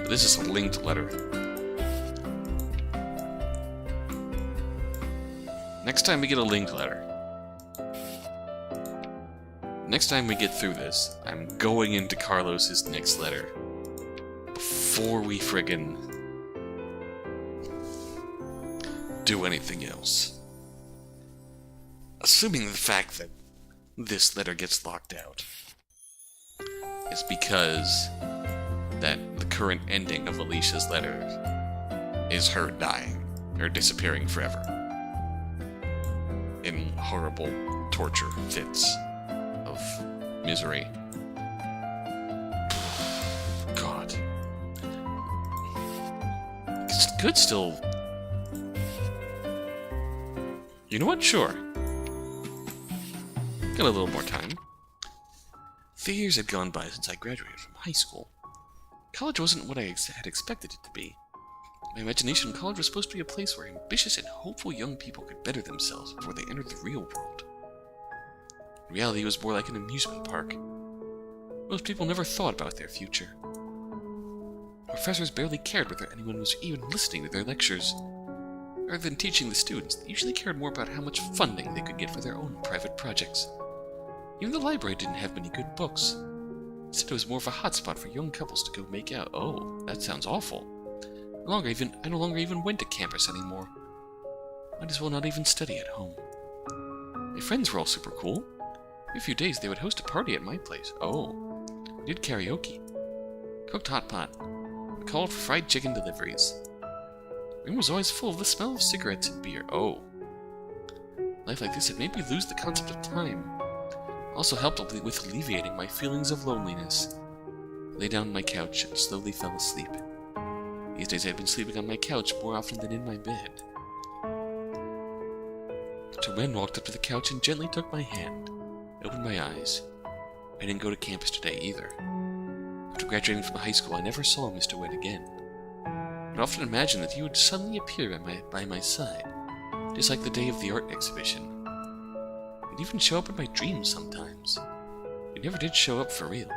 This is a linked letter. Next time we get a linked letter. Next time we get through this, I'm going into Carlos's next letter. Before we friggin' do anything else. Assuming the fact that this letter gets locked out is because that the current ending of Alicia's letter is her dying, or disappearing forever. In horrible torture fits of misery. God. It could still... You know what? Sure. Got a little more time. 3 years had gone by since I graduated from high school. College wasn't what I had expected it to be. In my imagination, college was supposed to be a place where ambitious and hopeful young people could better themselves before they entered the real world. In reality, it was more like an amusement park. Most people never thought about their future. Professors barely cared whether anyone was even listening to their lectures. Rather than teaching the students, they usually cared more about how much funding they could get for their own private projects. Even the library didn't have many good books. Instead, it was more of a hotspot for young couples to go make out. Oh, that sounds awful. I no longer even went to campus anymore. Might as well not even study at home. My friends were all super cool. Every few days they would host a party at my place. Oh, we did karaoke. Cooked hot pot. We called for fried chicken deliveries. The room was always full of the smell of cigarettes and beer. Oh. Life like this had made me lose the concept of time. Also helped with alleviating my feelings of loneliness. I lay down on my couch and slowly fell asleep. These days I had been sleeping on my couch more often than in my bed. Dr. Wen walked up to the couch and gently took my hand. I opened my eyes. I didn't go to campus today either. After graduating from high school, I never saw Mr. Wen again. I'd often imagined that he would suddenly appear by my side, just like the day of the art exhibition. He'd even show up in my dreams sometimes. He never did show up for real.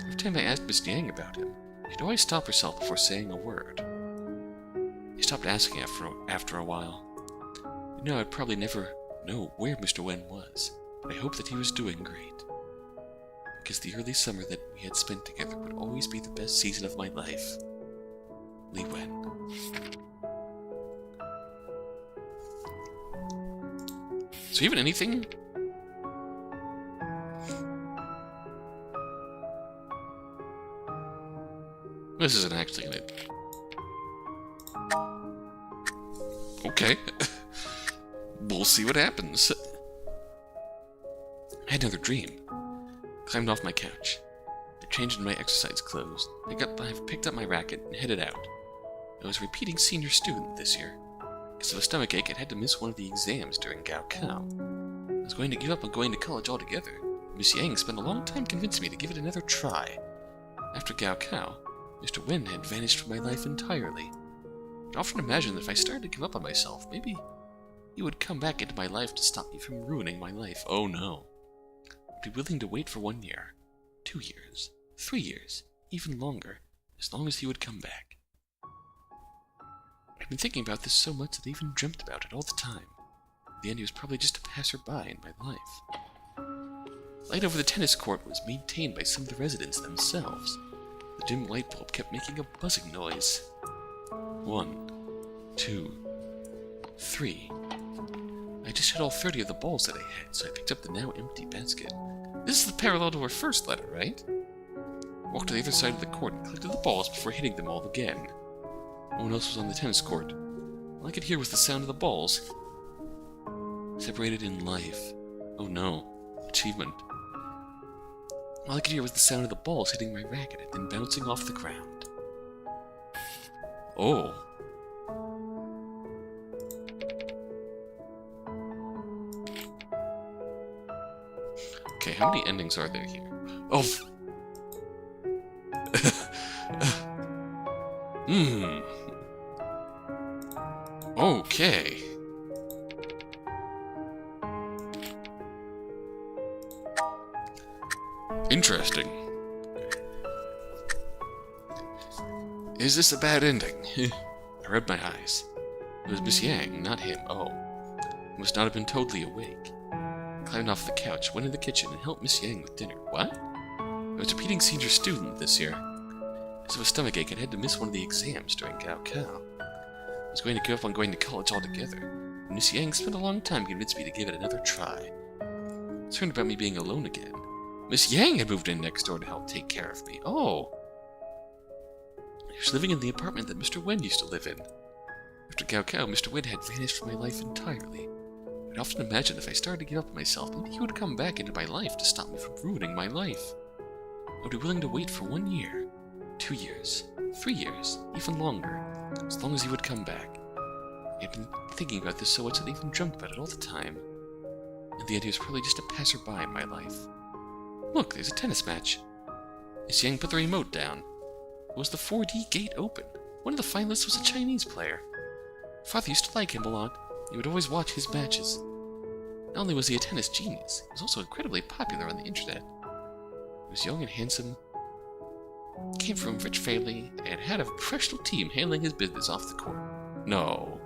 Every time I asked Miss Yang about him, she'd always stop herself before saying a word. I stopped asking after a while. I knew I'd probably never know where Mr. Wen was, but I hoped that he was doing great. Because the early summer that we had spent together would always be the best season of my life. Li Wen. So even anything? This isn't actually gonna... Okay. We'll see what happens. I had another dream. Climbed off my couch. I changed into my exercise clothes. I picked up my racket and headed out. I was a repeating senior student this year. Because of a stomachache, I had to miss one of the exams during Gaokao. I was going to give up on going to college altogether. Miss Yang spent a long time convincing me to give it another try. After Gaokao, Mr. Wen had vanished from my life entirely. I often imagined that if I started to give up on myself, maybe he would come back into my life to stop me from ruining my life. Oh no. I'd be willing to wait for 1 year, 2 years, 3 years, even longer, as long as he would come back. I'd been thinking about this so much that I even dreamt about it all the time. In the end, he was probably just a passerby in my life. Light over the tennis court was maintained by some of the residents themselves. The dim light bulb kept making a buzzing noise. 1, 2, 3. I just had all 30 of the balls that I had, so I picked up the now empty basket. This is the parallel to our first letter, right? Walked to the other side of the court and collected the balls before hitting them all again. No one else was on the tennis court. All I could hear was the sound of the balls. Separated in life. Oh no. Achievement. All I could hear was the sound of the balls hitting my racket and then bouncing off the ground. Oh. Okay, how many endings are there here? Oh! Okay. Interesting. Is this a bad ending? I rubbed my eyes. It was Miss Yang, not him. Oh. He must not have been totally awake. I climbed off the couch, went in the kitchen, and helped Miss Yang with dinner. What? I was a repeating senior student this year. Because of a stomachache, I had to miss one of the exams during Gao Kao. I was going to give up on going to college altogether. And Miss Yang spent a long time convincing me to give it another try. It turned about me being alone again. Miss Yang had moved in next door to help take care of me. Oh! She was living in the apartment that Mr. Wen used to live in. After Gao Kao, Mr. Wen had vanished from my life entirely. I'd often imagined if I started to give up on myself, maybe he would come back into my life to stop me from ruining my life. I would be willing to wait for 1 year, 2 years, 3 years, even longer, as long as he would come back. I had been thinking about this so much that I even dreamt about it all the time. In the end, he was probably just a passerby in my life. Look, there's a tennis match. Miss Yang put the remote down. It was the 4D gate open. One of the finalists was a Chinese player. Father used to like him a lot. He would always watch his matches. Not only was he a tennis genius, he was also incredibly popular on the internet. He was young and handsome, came from a rich family, and had a professional team handling his business off the court. No.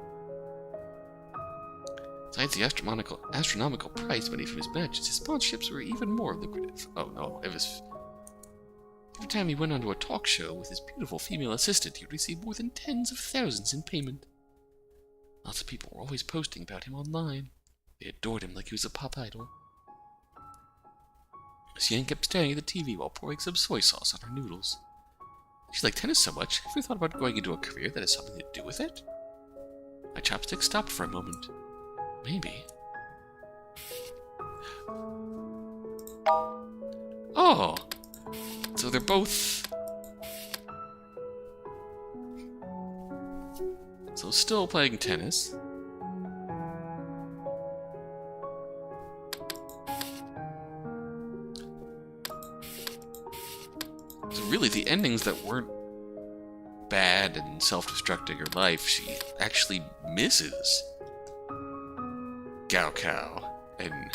Besides the astronomical price money from his matches, his sponsorships were even more lucrative. Oh no, it was... Every time he went onto a talk show with his beautiful female assistant, he would receive more than tens of thousands in payment. Lots of people were always posting about him online. They adored him like he was a pop idol. Miss Yang kept staring at the TV while pouring some soy sauce on her noodles. She liked tennis so much, have you thought about going into a career that has something to do with it? My chopstick stopped for a moment. Maybe. Oh! So they're both... So still playing tennis. So really the endings that weren't bad and self-destructing her life, she actually misses Gao Kao and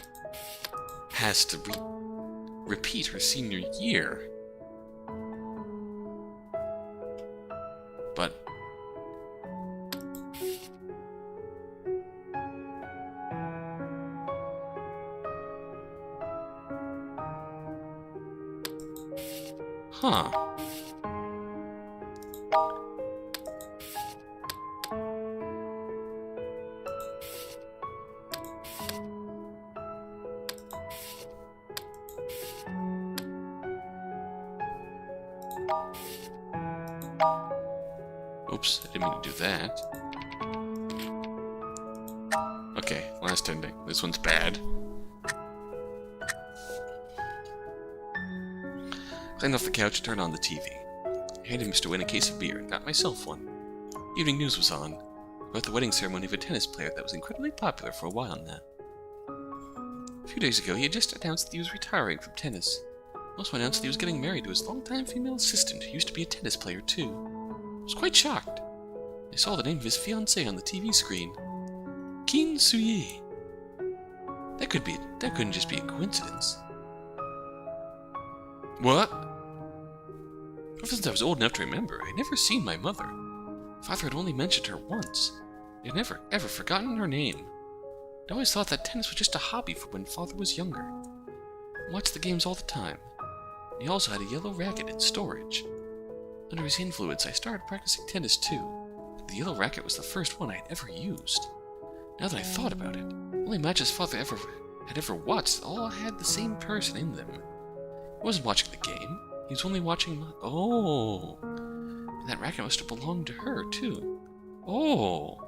has to repeat her senior year. But huh. Oops, I didn't mean to do that. Okay, last ending. This one's bad. Climbed off the couch and turned on the TV. I handed Mr. Wen a case of beer and got myself one. Evening news was on, about the wedding ceremony of a tennis player that was incredibly popular for a while now. A few days ago, he had just announced that he was retiring from tennis. He also announced that he was getting married to his longtime female assistant, who used to be a tennis player too. I was quite shocked. I saw the name of his fiancée on the TV screen. Qin Suyi. That couldn't just be a coincidence. What? Ever since I was old enough to remember, I had never seen my mother. Father had only mentioned her once. He had never, ever forgotten her name. I always thought that tennis was just a hobby for when Father was younger. I watched the games all the time. And he also had a yellow racket in storage. Under his influence, I started practicing tennis too. The yellow racket was the first one I had ever used. Now that I thought about it, only matches father had ever watched all had the same person in them. He wasn't watching the game. He was only watching my... Oh! And that racket must have belonged to her, too. Oh!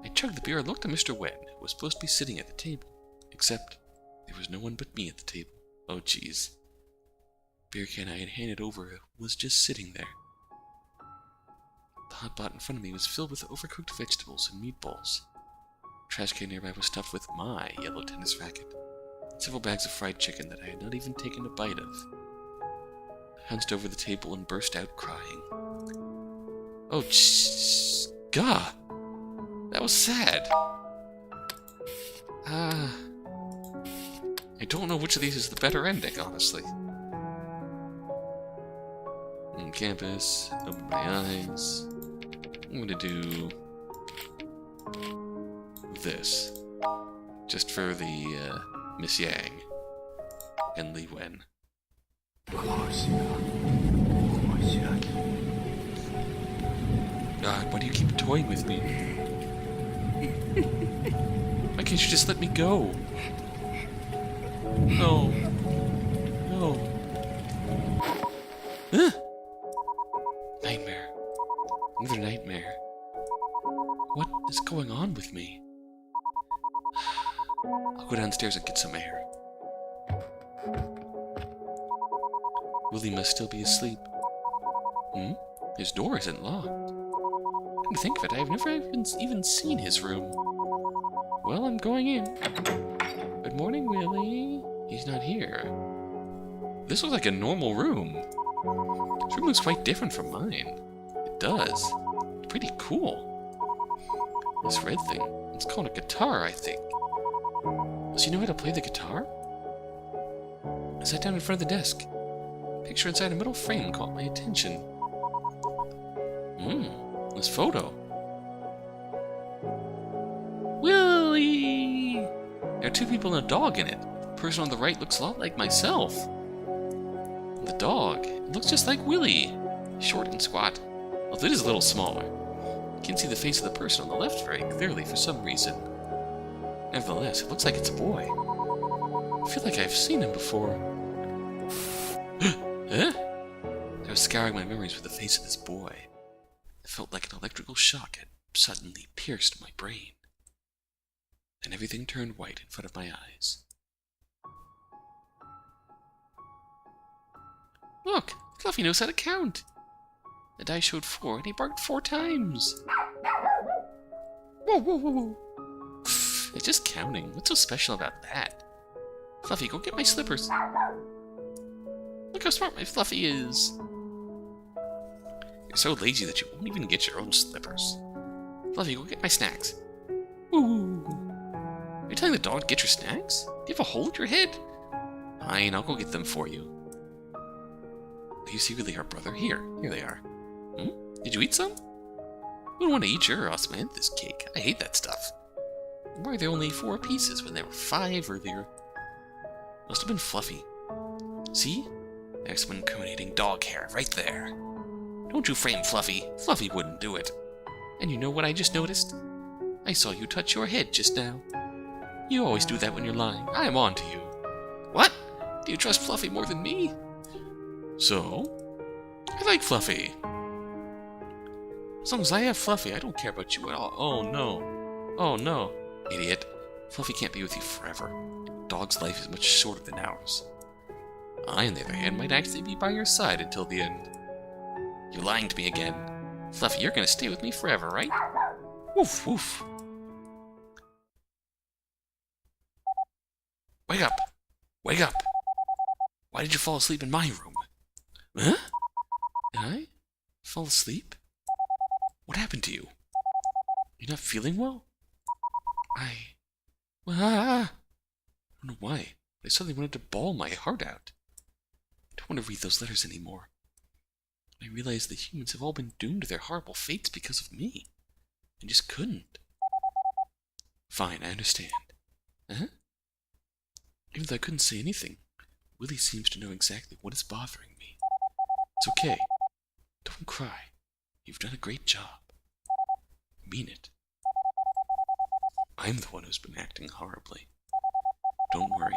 I chugged the beer and looked at Mr. Wen, who was supposed to be sitting at the table. Except, there was no one but me at the table. Oh, jeez. Beer can I had handed over was just sitting there. The hot pot in front of me was filled with overcooked vegetables and meatballs. The trash can nearby was stuffed with my yellow tennis racket. Several bags of fried chicken that I had not even taken a bite of. I hunched over the table and burst out crying. Oh, God! That was sad. I don't know which of these is the better ending, honestly. On campus, open my eyes. I'm gonna do this. Just for the, Miss Yang and Li Wen. God, why do you keep toying with me? Why can't you just let me go? No. No. Nightmare. Another nightmare. What is going on with me? I'll go downstairs and get some air. Willie must still be asleep. His door isn't locked. Come to think of it, I've never even seen his room. Well, I'm going in. Good morning, Willie. He's not here. This looks like a normal room. This room looks quite different from mine. It does. It's pretty cool. This red thing, it's called a guitar, I think. Does he know how to play the guitar? I sat down in front of the desk. A picture inside a metal frame caught my attention. This photo. Willie! There are two people and a dog in it. The person on the right looks a lot like myself. And the dog, it looks just like Willie. Short and squat. Although it is a little smaller. You can see the face of the person on the left very clearly for some reason. Nevertheless, it looks like it's a boy. I feel like I've seen him before. Huh? I was scouring my memories for the face of this boy. It felt like an electrical shock had suddenly pierced my brain. Then everything turned white in front of my eyes. Look! Fluffy knows how to count! The die showed 4, and he barked 4 times! Whoa, whoa, whoa, whoa! It's just counting. What's so special about that? Fluffy, go get my slippers! Look how smart my Fluffy is! You're so lazy that you won't even get your own slippers. Fluffy, go get my snacks. Woo! Are you telling the dog to get your snacks? Do you have a hole in your head? Fine, I'll go get them for you. Do you see really our brother? Here they are. Did you eat some? I wouldn't want to eat your osmanthus cake. I hate that stuff. Why are there only 4 pieces when there were 5 earlier? Must have been Fluffy. See? There's some incriminating dog hair right there. Don't you frame Fluffy. Fluffy wouldn't do it. And you know what I just noticed? I saw you touch your head just now. You always do that when you're lying. I'm on to you. What? Do you trust Fluffy more than me? So? I like Fluffy. As long as I have Fluffy, I don't care about you at all. Oh no. Oh no. Idiot. Fluffy can't be with you forever. A dog's life is much shorter than ours. I, on the other hand, might actually be by your side until the end. You're lying to me again. Fluffy, you're gonna stay with me forever, right? Woof, woof. Wake up! Wake up! Why did you fall asleep in my room? Huh? Did I fall asleep? What happened to you? You're not feeling well? I don't know why. I suddenly wanted to bawl my heart out. I don't want to read those letters anymore. I realized that humans have all been doomed to their horrible fates because of me. I just couldn't. Fine, I understand. Huh? Even though I couldn't say anything, Willie seems to know exactly what is bothering me. It's okay. Don't cry. You've done a great job. I mean it. I'm the one who's been acting horribly. Don't worry.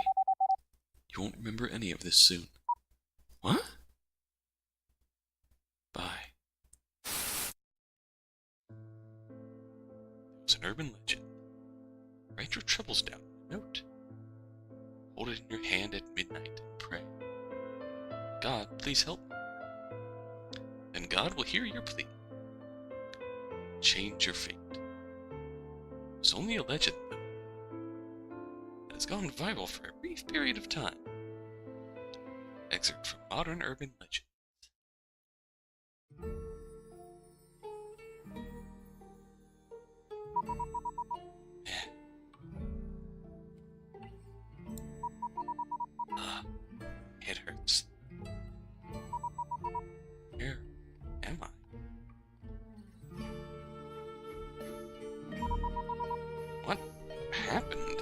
You won't remember any of this soon. What? Bye. It was an urban legend. Write your troubles down in a note. Hold it in your hand at midnight and pray. God, please help me. Then God will hear your plea. Change your fate. It's only a legend, though. It has gone viral for a brief period of time. Excerpt from Modern Urban Legend. It hurts. Where am I? What happened?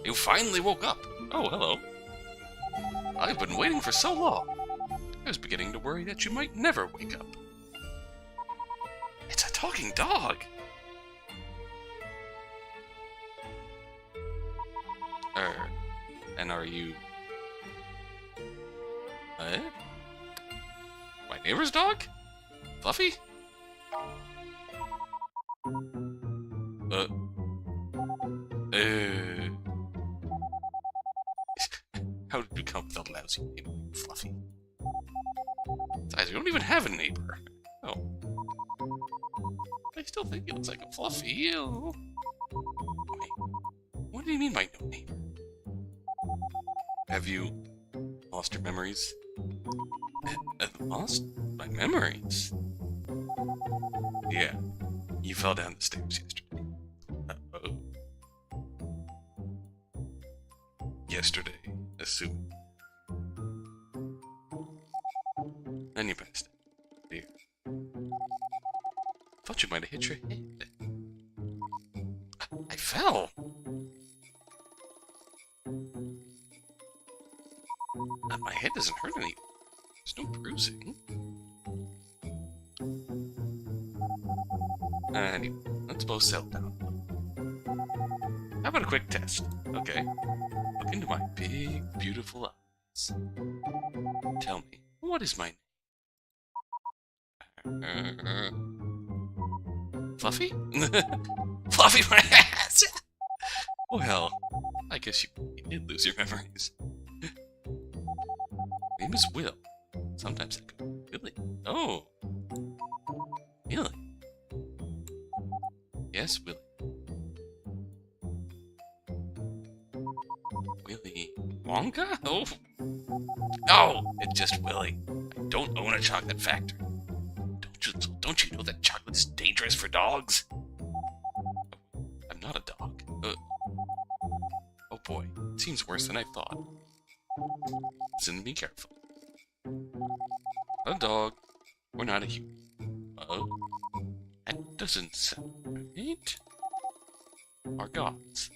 You finally woke up. Oh, hello. I've been waiting for so long. I was beginning to worry that you might never wake up. It's a talking dog. And are you... My neighbor's dog? Fluffy? How did you come with a lousy name, Fluffy? Besides, you don't even have a neighbor. Oh. I still think he looks like a Fluffy. Ew. Wait, what do you mean by no neighbor? Have you lost your memories? Lost my memories? Yeah, you fell down the stairs yesterday. Uh-oh. Yesterday, assume. Then you passed it. Dear. Thought you might have hit your head. I fell! My head doesn't hurt any. There's no bruising. Anyway, let's both settle down. How about a quick test? Okay. Look into my big, beautiful eyes. Tell me, what is my name? Fluffy? Fluffy my ass! Well, I guess you did lose your memories. My name is Will. Sometimes I go Billy. Oh. Billy. Yes, Willy. Willy Wonka? Oh. No, it's just Willy. I don't own a chocolate factory. Don't you know that chocolate is dangerous for dogs? I'm not a dog. Oh boy, it seems worse than I thought. Listen to me carefully. A dog. We're not a human. Oh, that doesn't sound right. Our gods.